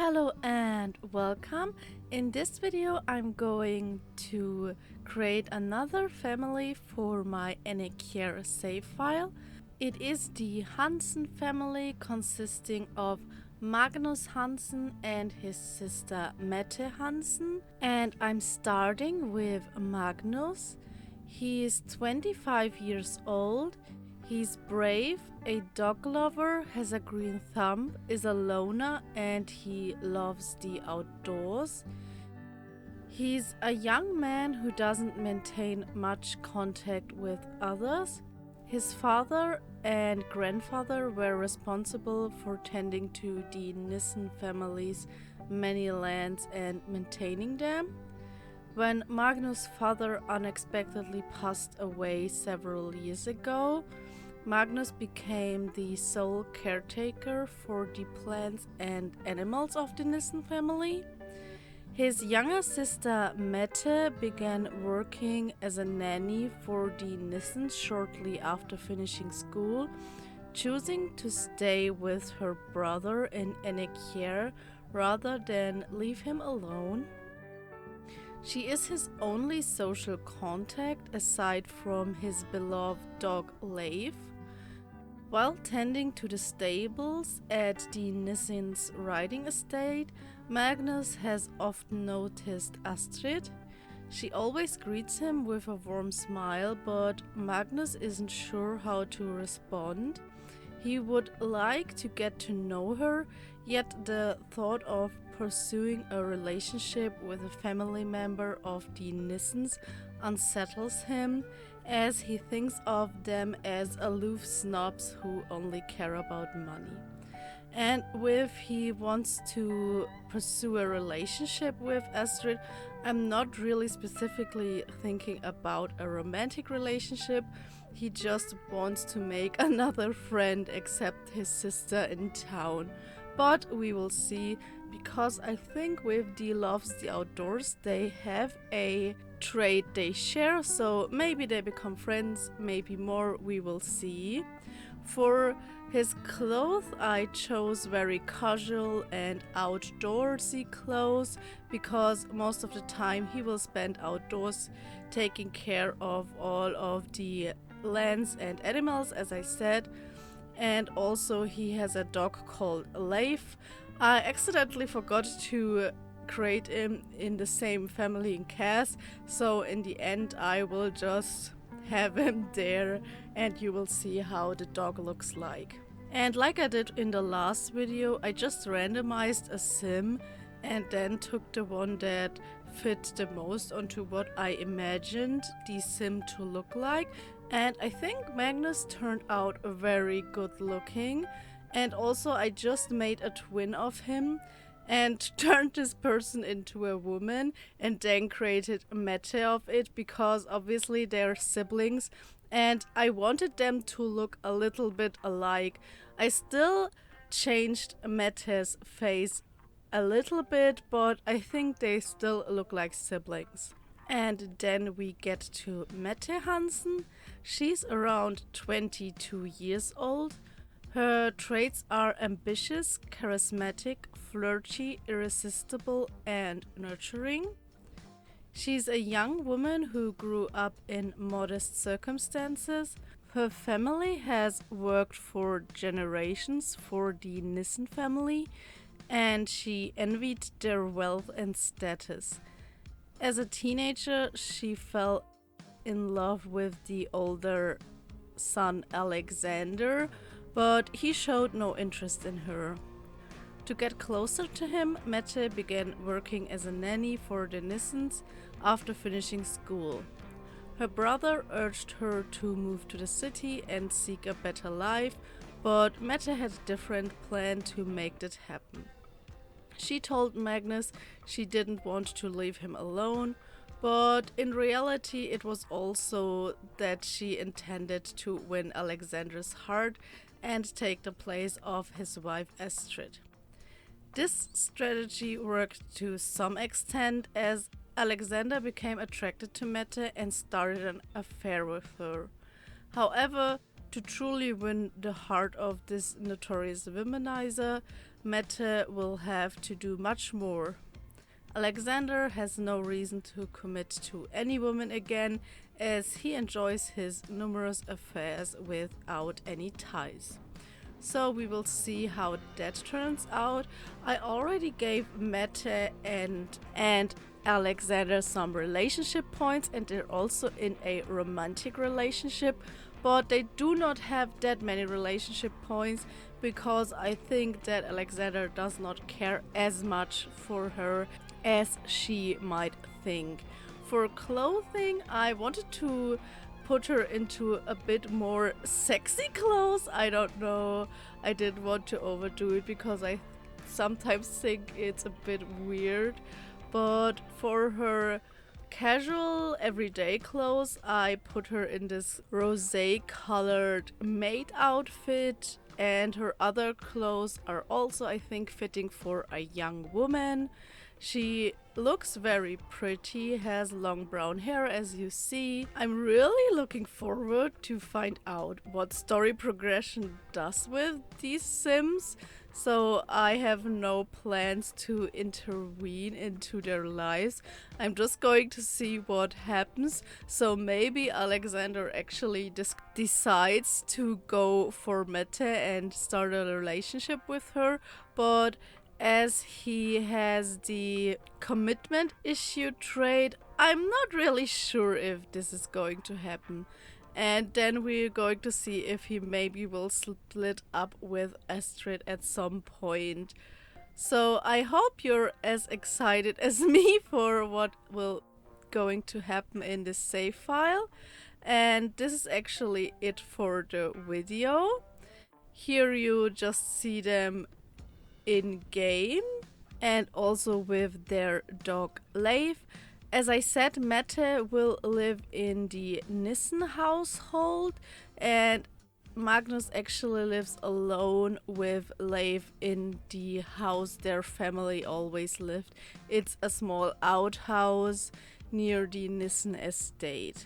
Hello and welcome. In this video I'm going to create another family for my Enekjaer Save file. It is the Hansen family consisting of Magnus Hansen and his sister Mette Hansen, and I'm starting with Magnus. He is 25 years old. He's brave, a dog lover, has a green thumb, is a loner, and he loves the outdoors. He's a young man who doesn't maintain much contact with others. His father and grandfather were responsible for tending to the Nissen family's many lands and maintaining them. When Magnus' father unexpectedly passed away several years ago, Magnus became the sole caretaker for the plants and animals of the Nissen family. His younger sister Mette began working as a nanny for the Nissens shortly after finishing school, choosing to stay with her brother in Enekjaer rather than leave him alone. She is his only social contact aside from his beloved dog Lyfe. While tending to the stables at the Nissens riding estate, Magnus has often noticed Astrid. She always greets him with a warm smile, but Magnus isn't sure how to respond. He would like to get to know her, yet the thought of pursuing a relationship with a family member of the Nissens unsettles him, as he thinks of them as aloof snobs who only care about money. And if he wants to pursue a relationship with Astrid, I'm not really specifically thinking about a romantic relationship. He just wants to make another friend except his sister in town. But we will see, because I think with the loves the outdoors, they have a trait they share, so maybe they become friends, maybe more, we will see. For his clothes, I chose very casual and outdoorsy clothes because most of the time he will spend outdoors taking care of all of the lands and animals, as I said. And also he has a dog called Lyfe. I accidentally forgot to create him in the same family in Cass, so in the end I will just have him there and you will see how the dog looks like. And like I did in the last video, I just randomized a sim and then took the one that fit the most onto what I imagined the sim to look like. And I think Magnus turned out very good looking. And also I just made a twin of him and turned this person into a woman and then created a meta of it because obviously they're siblings and I wanted them to look a little bit alike. I still changed Mette's face a little bit, but I think they still look like siblings. And then we get to Mette Hansen. She's around 22 years old. Her traits are ambitious, charismatic, flirty, irresistible, and nurturing. She's a young woman who grew up in modest circumstances. Her family has worked for generations for the Nissen family, and she envied their wealth and status. As a teenager, she fell in love with the older son Alexander, but he showed no interest in her. To get closer to him, Mette began working as a nanny for the Nissens after finishing school. Her brother urged her to move to the city and seek a better life, but Mette had a different plan to make that happen. She told Magnus she didn't want to leave him alone, but in reality it was also that she intended to win Alexander's heart and take the place of his wife Astrid. This strategy worked to some extent as Alexander became attracted to Mette and started an affair with her. However, To truly win the heart of this notorious womanizer, Mette will have to do much more. Alexander has no reason to commit to any woman again, as he enjoys his numerous affairs without any ties. So we will see how that turns out. I already gave Mette and Alexander some relationship points, and they're also in a romantic relationship, but they do not have that many relationship points because I think that Alexander does not care as much for her as she might think. For clothing, I wanted to put her into a bit more sexy clothes. I don't know. I didn't want to overdo it because I sometimes think it's a bit weird. But for her casual everyday clothes, I put her in this rosé colored maid outfit, and her other clothes are also, I think, fitting for a young woman. She looks very pretty, has long brown hair as you see. I'm really looking forward to find out what story progression does with these Sims. So I have no plans to intervene into their lives. I'm just going to see what happens. So maybe Alexander actually decides to go for Mette and start a relationship with her, but as he has the commitment issue trait, I'm not really sure if this is going to happen. And then we're going to see if he maybe will split up with Astrid at some point. So I hope you're as excited as me for what will going to happen in this save file. And this is actually it for the video. Here you just see them in game and also with their dog Lyfe. As I said, Mette will live in the Nissen household, and Magnus actually lives alone with Lyfe in the house their family always lived. It's a small outhouse near the Nissen estate.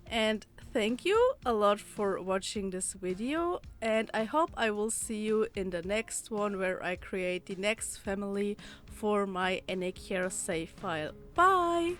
And thank you a lot for watching this video, and I hope I will see you in the next one where I create the next family for my Enekjaer save file. Bye!